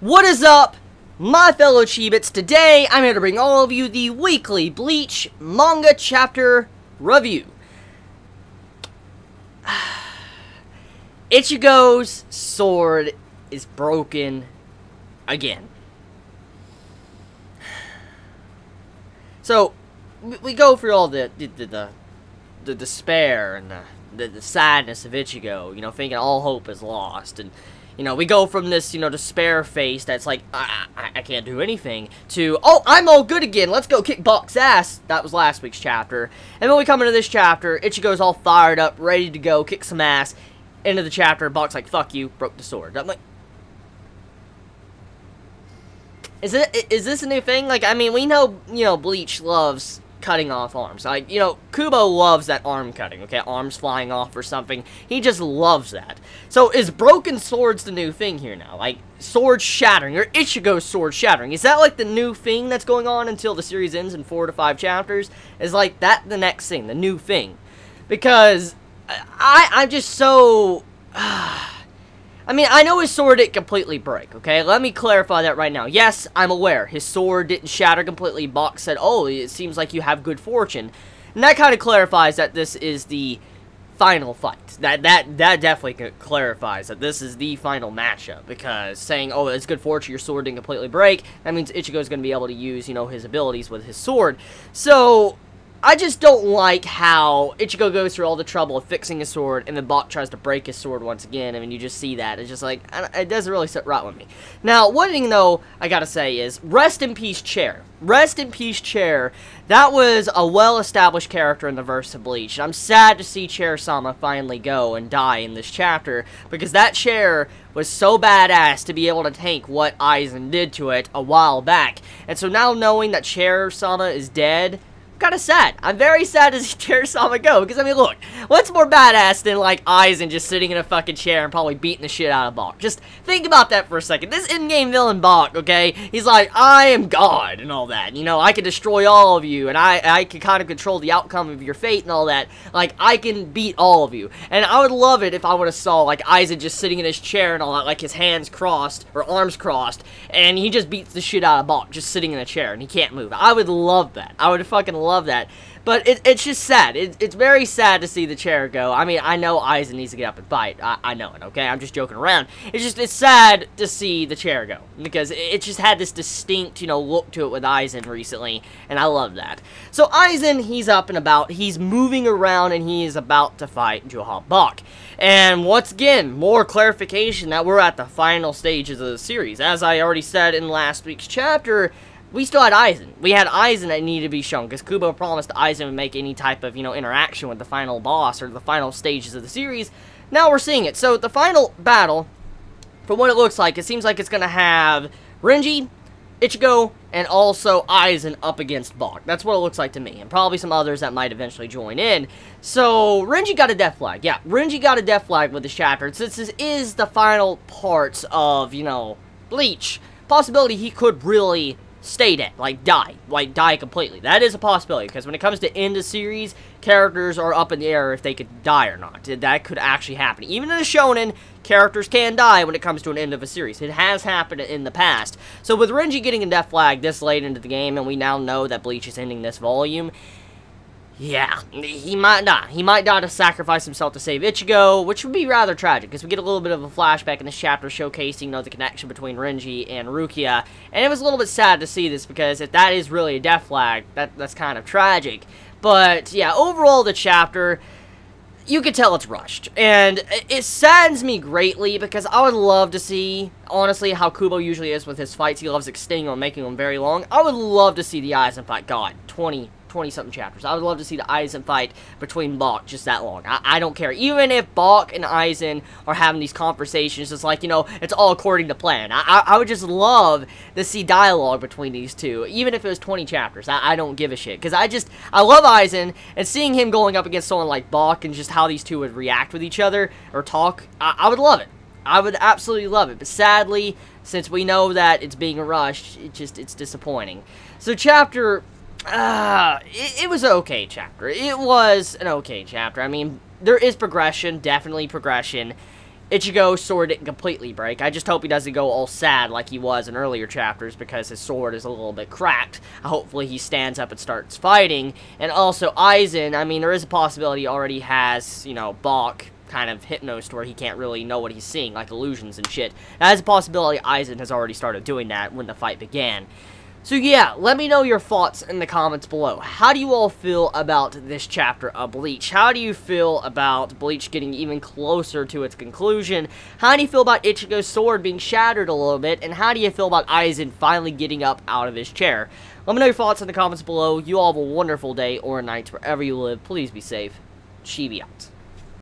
What is up, my fellow Chibits? Today, I'm here to bring all of you the weekly Bleach manga chapter review. Ichigo's sword is broken again. So, we go through all the despair and the sadness of Ichigo, you know, thinking all hope is lost, and you know, we go from this, you know, despair face that's like, I can't do anything, to, oh, I'm all good again, let's go kick Bach's ass. That was last week's chapter. And then we come into this chapter, Ichigo's all fired up, ready to go, kick some ass. End of the chapter, Bach's like, fuck you, broke the sword. I'm like, is this a new thing? Like, I mean, we know, you know, Bleach loves cutting off arms. Like, you know, Kubo loves that arm cutting, okay? Arms flying off or something. He just loves that. So, is broken swords the new thing here now? Like, sword shattering, or Ichigo's sword shattering. Is that, like, the new thing that's going on until the series ends in 4 to 5 chapters? Is, like, that the next thing, the new thing? Because I'm just so... I mean, I know his sword didn't completely break, okay? Let me clarify that right now. Yes, I'm aware. His sword didn't shatter completely. Bach said, oh, it seems like you have good fortune. And that kind of clarifies that this is the final fight. That definitely clarifies that this is the final matchup. Because saying, oh, it's good fortune, your sword didn't completely break, that means Ichigo's going to be able to use, you know, his abilities with his sword. So I just don't like how Ichigo goes through all the trouble of fixing his sword, and then Bach tries to break his sword once again. I mean, you just see that. It's just like, it doesn't really sit right with me. Now, one thing, though, I gotta say is, rest in peace, Chair. Rest in peace, Chair. That was a well-established character in the verse of Bleach. I'm sad to see Chair-sama finally go and die in this chapter, because that Chair was so badass to be able to tank what Aizen did to it a while back. And so now knowing that Chair-sama is dead, kind of sad. I'm very sad to see Chair-sama go, because, I mean, look, what's more badass than, like, Aizen just sitting in a fucking chair and probably beating the shit out of Bach? Just think about that for a second. This in-game villain Bach, okay, he's like, I am God, and all that, you know, I can destroy all of you, and I can kind of control the outcome of your fate and all that. Like, I can beat all of you, and I would love it if I would have saw, like, Aizen just sitting in his chair and all that, like, his hands crossed, or arms crossed, and he just beats the shit out of Bach, just sitting in a chair, and he can't move. I would love that. I would fucking love that. But it's just sad. It's very sad to see the Chair go. I mean, I know Aizen needs to get up and fight. I know it, okay? I'm just joking around. It's sad to see the Chair go, because it just had this distinct, you know, look to it with Aizen recently, and I love that. So Aizen, he's up and about. He's moving around, and he is about to fight Johab Bach. And once again, more clarification that we're at the final stages of the series. As I already said in last week's chapter, we still had Aizen. We had Aizen that needed to be shown, because Kubo promised Aizen would make any type of, you know, interaction with the final boss, or the final stages of the series. Now we're seeing it. So, the final battle, from what it looks like, it seems like it's going to have Renji, Ichigo, and also Aizen up against Bach. That's what it looks like to me, and probably some others that might eventually join in. So, Renji got a death flag. Yeah, Renji got a death flag with this chapter. Since this is the final parts of, you know, Bleach, possibility he could really stay dead, like die completely. That is a possibility, because when it comes to end of series, characters are up in the air if they could die or not. That could actually happen. Even in a shonen, characters can die when it comes to an end of a series. It has happened in the past. So with Renji getting a death flag this late into the game, and we now know that Bleach is ending this volume, yeah, he might die. He might die to sacrifice himself to save Ichigo, which would be rather tragic, because we get a little bit of a flashback in this chapter showcasing, you know, the connection between Renji and Rukia, and it was a little bit sad to see this, because if that is really a death flag, that's kind of tragic. But, yeah, overall, the chapter, you can tell it's rushed, and it saddens me greatly, because I would love to see, honestly, how Kubo usually is with his fights. He loves extending them, making them very long. I would love to see the Aizen fight, God, 20-something chapters. I would love to see the Aizen fight between Bach just that long. I don't care. Even if Bach and Aizen are having these conversations, it's like, you know, it's all according to plan. I would just love to see dialogue between these two, even if it was 20 chapters. I don't give a shit, because I love Aizen, and seeing him going up against someone like Bach and just how these two would react with each other or talk, I would love it. I would absolutely love it, but sadly, since we know that it's being rushed, it's disappointing. So chapter, it was an okay chapter. It was an okay chapter. I mean, there is progression, definitely progression. Ichigo's sword didn't completely break. I just hope he doesn't go all sad like he was in earlier chapters because his sword is a little bit cracked. Hopefully he stands up and starts fighting. And also Aizen, I mean, there is a possibility he already has, you know, Bach kind of hypnosed where he can't really know what he's seeing, like illusions and shit. That is a possibility Aizen has already started doing that when the fight began. So yeah, let me know your thoughts in the comments below. How do you all feel about this chapter of Bleach? How do you feel about Bleach getting even closer to its conclusion? How do you feel about Ichigo's sword being shattered a little bit? And how do you feel about Aizen finally getting up out of his chair? Let me know your thoughts in the comments below. You all have a wonderful day or night wherever you live. Please be safe. Chibi out.